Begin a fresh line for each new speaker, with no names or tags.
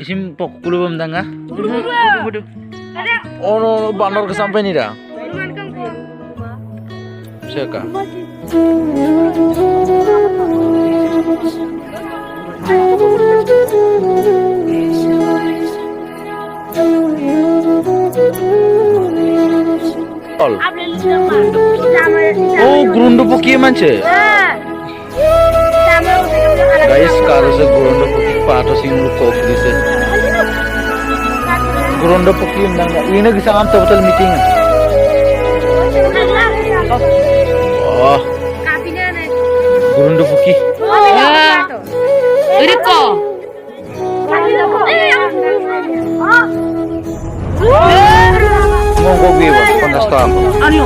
Isim pokulu bam danga. Oh no, bandar ke sampai ni dah. Siapa? Oh, grundu poki manche. Guys, karo se grundu poki pato singlu kok dise. Grundu poki undang. Ini kisah total meeting. Oh. Grundu poki.
Ini kok.
Mau kau biar 50 tahun.
Anu.